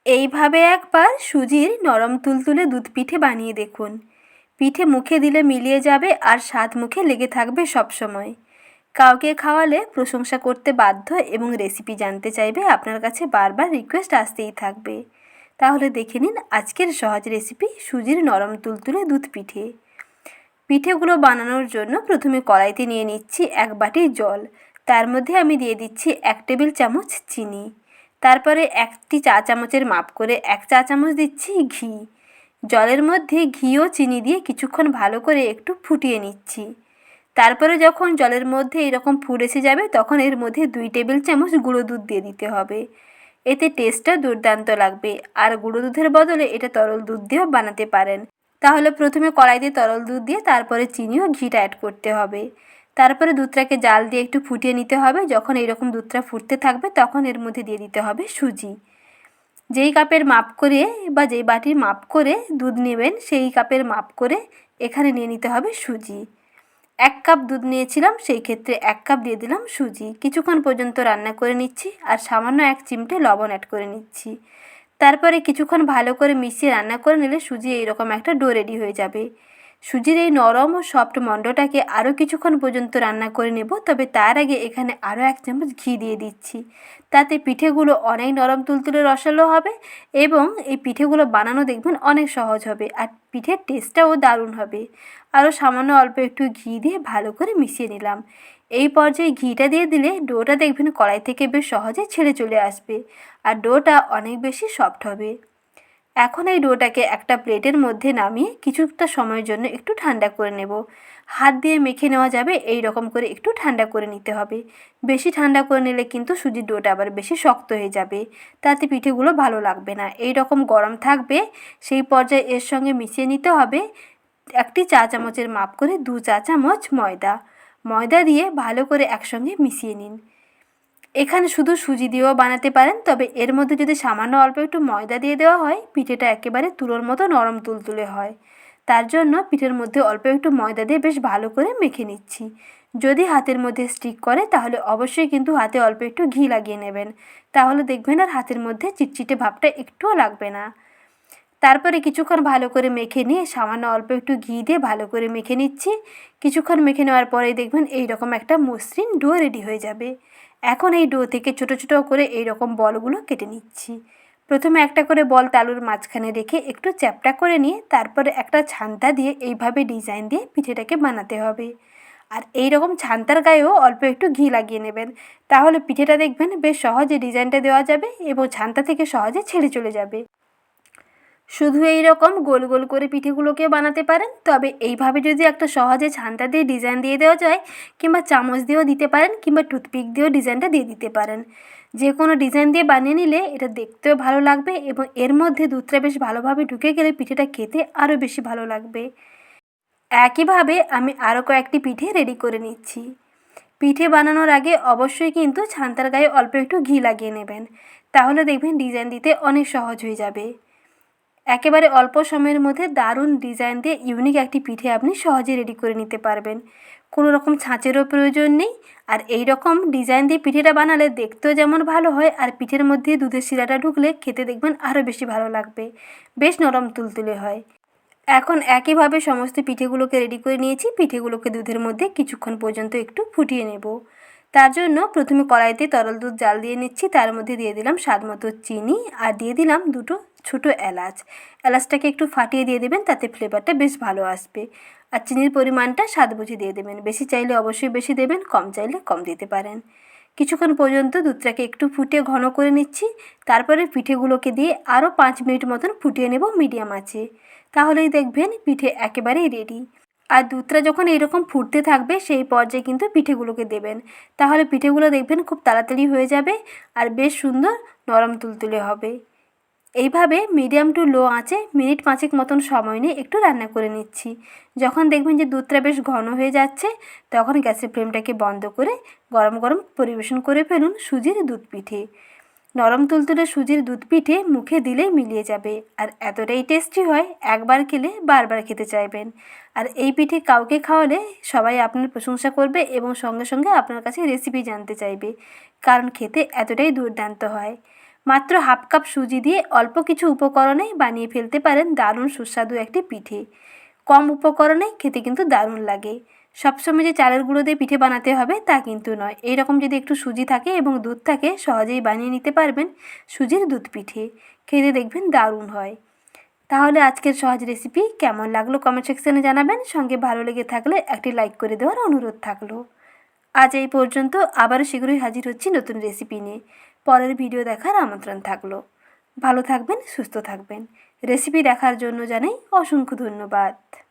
এইভাবে একবার সুজির নরম তুলতুলে দুধ পিঠে বানিয়ে দেখুন। পিঠে মুখে দিলে মিলিয়ে যাবে আর স্বাদ মুখে লেগে থাকবে সবসময়। কাউকে খাওয়ালে প্রশংসা করতে বাধ্য এবং রেসিপি জানতে চাইবে, আপনার কাছে বারবার রিকোয়েস্ট আসতেই থাকবে। তাহলে দেখে নিন আজকের সহজ রেসিপি সুজির নরম তুলতুলে দুধ পিঠে। পিঠেগুলো বানানোর জন্য প্রথমে কড়াইতে নিয়ে নিচ্ছি 1 বাটি জল। তার মধ্যে আমি দিয়ে দিচ্ছি 1 টেবিল চামচ চিনি। তারপরে 1 চা চামচের মাপ করে 1 চা চামচ দিচ্ছি ঘি। জলের মধ্যে ঘি ও চিনি দিয়ে কিছুক্ষণ ভালো করে একটু ফুটিয়ে নিচ্ছি। তারপরে যখন জলের মধ্যে এরকম ফুট এসে যাবে তখন এর মধ্যে 2 টেবিল চামচ গুঁড়ো দুধ দিয়ে দিতে হবে। এতে টেস্টটা দুর্দান্ত লাগবে। আর গুঁড়ো দুধের বদলে এটা তরল দুধ দিয়েও বানাতে পারেন। তাহলে প্রথমে কড়াইতে তরল দুধ দিয়ে তারপরে চিনি ও ঘিটা অ্যাড করতে হবে। তারপরে দুধটাকে জাল দিয়ে একটু ফুটিয়ে নিতে হবে। যখন এইরকম দুধটা ফুটতে থাকবে তখন এর মধ্যে দিয়ে দিতে হবে সুজি। যেই কাপের মাপ করে বা যেই বাটির মাপ করে দুধ নেবেন সেই কাপের মাপ করে এখানে নিয়ে নিতে হবে সুজি। 1 কাপ দুধ নিয়েছিলাম, সেই ক্ষেত্রে 1 কাপ দিয়ে দিলাম সুজি। কিছুক্ষণ পর্যন্ত রান্না করে নিচ্ছি আর সামান্য 1 চিমটে লবণ অ্যাড করে নিচ্ছি। তারপরে কিছুক্ষণ ভালো করে মিশিয়ে রান্না করে নিলে সুজি এইরকম একটা ডো রেডি হয়ে যাবে। সুজির এই নরম ও সফট মণ্ডটাকে আরও কিছুক্ষণ পর্যন্ত রান্না করে নেব। তবে তার আগে এখানে আরও 1 চামচ ঘি দিয়ে দিচ্ছি। তাতে পিঠেগুলো অনেক নরম তুলতুলে রসালো হবে এবং এই পিঠেগুলো বানানো দেখবেন অনেক সহজ হবে আর পিঠের টেস্টটাও দারুণ হবে। আরও সামান্য অল্প একটু ঘি দিয়ে ভালো করে মিশিয়ে নিলাম। এই পর্যায়ে ঘিটা দিয়ে দিলে ডোটা দেখবেন কড়াই থেকে বেশ সহজে ছেড়ে চলে আসবে আর ডোটা অনেক বেশি সফট হবে। এখন এই ডোটাকে একটা প্লেটের মধ্যে নামিয়ে কিছুটা সময়ের জন্য একটু ঠান্ডা করে নেব। হাত দিয়ে মেখে নেওয়া যাবে, এই রকম করে একটু ঠান্ডা করে নিতে হবে। বেশি ঠান্ডা করে নিলে কিন্তু সুজির ডোটা আবার বেশি শক্ত হয়ে যাবে, তাতে পিঠেগুলো ভালো লাগবে না। এই রকম গরম থাকবে সেই পর্যায়ে এর সঙ্গে মিশিয়ে নিতে হবে 1 চা চামচের মাপ করে 2 চা চামচ ময়দা। ময়দা দিয়ে ভালো করে একসঙ্গে মিশিয়ে নিন। এখানে শুধু সুজি দিয়েও বানাতে পারেন, তবে এর মধ্যে যদি সামান্য অল্প একটু ময়দা দিয়ে দেওয়া হয় পিঠেটা একেবারে তুলোর মতো নরম তুলতুলে হয়। তার জন্য পিঠের মধ্যে অল্প একটু ময়দা দিয়ে বেশ ভালো করে মেখে নিচ্ছি। যদি হাতের মধ্যে স্টিক করে তাহলে অবশ্যই কিন্তু হাতে অল্প একটু ঘি লাগিয়ে নেবেন, তাহলে দেখবেন আর হাতের মধ্যে চিটচিটে ভাবটা একটুও লাগবে না। তারপরে কিছুক্ষণ ভালো করে মেখে নিয়ে সামান্য অল্প একটু ঘি দিয়ে ভালো করে মেখে নিচ্ছি। কিছুক্ষণ মেখে নেওয়ার পরেই দেখবেন এইরকম একটা মসৃণ ডো রেডি হয়ে যাবে। এখন এই ডো থেকে ছোট ছোট করে এই রকম বলগুলো কেটে নিচ্ছি। প্রথমে একটা করে বল তালুর মাঝখানে রেখে একটু চ্যাপ্টা করে নিয়ে তারপরে একটা ছান্তা দিয়ে এইভাবে ডিজাইন দিয়ে পিঠেটাকে বানাতে হবে। আর এই রকম ছান্তার গায়েও অল্প একটু ঘি লাগিয়ে নেবেন, তাহলে পিঠেটা দেখবেন বেশ সহজে ডিজাইনটা দেওয়া যাবে এবং ছান্তা থেকে সহজে ছেড়ে চলে যাবে। শুধু এই রকম গোল গোল করে পিঠেগুলোকে বানাতে পারেন, তবে এইভাবে যদি একটা সহজে ছান্তা দিয়ে ডিজাইন দিয়ে দেওয়া যায় কিংবা চামচ দিয়েও দিতে পারেন কিংবা টুথপিক দিয়েও ডিজাইনটা দিয়ে দিতে পারেন। যে কোনো ডিজাইন দিয়ে বানিয়ে নিলে এটা দেখতেও ভালো লাগবে এবং এর মধ্যে দুধটা বেশ ভালোভাবে ঢুকে গেলে পিঠেটা খেতে আরও বেশি ভালো লাগবে। একইভাবে আমি আরও কয়েকটি পিঠে রেডি করে নিচ্ছি। পিঠে বানানোর আগে অবশ্যই কিন্তু ছান্তার গায়ে অল্প একটু ঘি লাগিয়ে নেবেন, তাহলে দেখবেন ডিজাইন দিতে অনেক সহজ হয়ে যাবে। একেবারে অল্প সময়ের মধ্যে দারুণ ডিজাইন দিয়ে ইউনিক একটি পিঠে আপনি সহজে রেডি করে নিতে পারবেন। কোনো রকম ছাঁচেরও প্রয়োজন নেই। আর এই রকম ডিজাইন দিয়ে পিঠেটা বানালে দেখতেও যেমন ভালো হয় আর পিঠের মধ্যে দুধের শিরাটা ঢুকলে খেতে দেখবেন আরও বেশি ভালো লাগবে, বেশ নরম তুলতুলে হয়। এখন একইভাবে সমস্ত পিঠেগুলোকে রেডি করে নিয়েছি। পিঠেগুলোকে দুধের মধ্যে কিছুক্ষণ পর্যন্ত একটু ফুটিয়ে নেব। তার জন্য প্রথমে কড়াইতে তরল দুধ জাল দিয়ে নিচ্ছি, তার মধ্যে দিয়ে দিলাম স্বাদ মতো চিনি আর দিয়ে দিলাম 2টো ছোটো এলাচ। এলাচটাকে একটু ফাটিয়ে দিয়ে দেবেন, তাতে ফ্লেভারটা বেশ ভালো আসবে। আর চিনির পরিমাণটা স্বাদ বুঝে দিয়ে দেবেন, বেশি চাইলে অবশ্যই বেশি দেবেন, কম চাইলে কম দিতে পারেন। কিছুক্ষণ পর্যন্ত দুধটাকে একটু ফুটিয়ে ঘন করে নিচ্ছি। তারপরে পিঠেগুলোকে দিয়ে আরও 5 মিনিট মতন ফুটিয়ে নেব মিডিয়াম আঁচে, তাহলেই দেখবেন পিঠে একেবারেই রেডি। আর দুধটা যখন এইরকম ফুটতে থাকবে সেই পর্যায়ে কিন্তু পিঠেগুলোকে দেবেন, তাহলে পিঠেগুলো দেখবেন খুব তাড়াতাড়ি হয়ে যাবে আর বেশ সুন্দর নরম তুলতুলে হবে। এইভাবে মিডিয়াম টু লো আঁচে মিনিট 5 মতন সময় নিয়ে একটু রান্না করে নিচ্ছি। যখন দেখবেন যে দুধটা বেশ ঘন হয়ে যাচ্ছে তখন গ্যাসের ফ্লেমটাকে বন্ধ করে গরম গরম পরিবেশন করে ফেলুন সুজির দুধ পিঠে। নরম তুলতুলে সুজির দুধ পিঠে মুখে দিলেই মিলিয়ে যাবে আর এতটাই টেস্টি হয় একবার খেলে বারবার খেতে চাইবেন। আর এই পিঠে কাউকে খাওয়ালে সবাই আপনার প্রশংসা করবে এবং সঙ্গে সঙ্গে আপনার কাছে রেসিপি জানতে চাইবে, কারণ খেতে এতটাই দুর্দান্ত হয়। মাত্র হাফ কাপ সুজি দিয়ে অল্প কিছু উপকরণেই বানিয়ে ফেলতে পারেন দারুণ সুস্বাদু একটি পিঠে। কম উপকরণে খেতে কিন্তু দারুণ লাগে। সবসময় যে চালের গুঁড়ো দিয়ে পিঠে বানাতে হবে তা কিন্তু নয়। এইরকম যদি একটু সুজি থাকে এবং দুধ থাকে সহজেই বানিয়ে নিতে পারবেন সুজির দুধ পিঠে। খেতে দেখবেন দারুণ হয়। তাহলে আজকের সহজ রেসিপি কেমন লাগলো কমেন্ট সেকশনে জানাবেন। সঙ্গে ভালো লেগে থাকলে একটি লাইক করে দেওয়ার অনুরোধ থাকলো। আজ এই পর্যন্ত, আবারও শীঘ্রই হাজির হচ্ছি নতুন রেসিপি নিয়ে। পরের ভিডিও দেখার আমন্ত্রণ থাকলো। ভালো থাকবেন, সুস্থ থাকবেন। রেসিপি দেখার জন্য জানাই অসংখ্য ধন্যবাদ।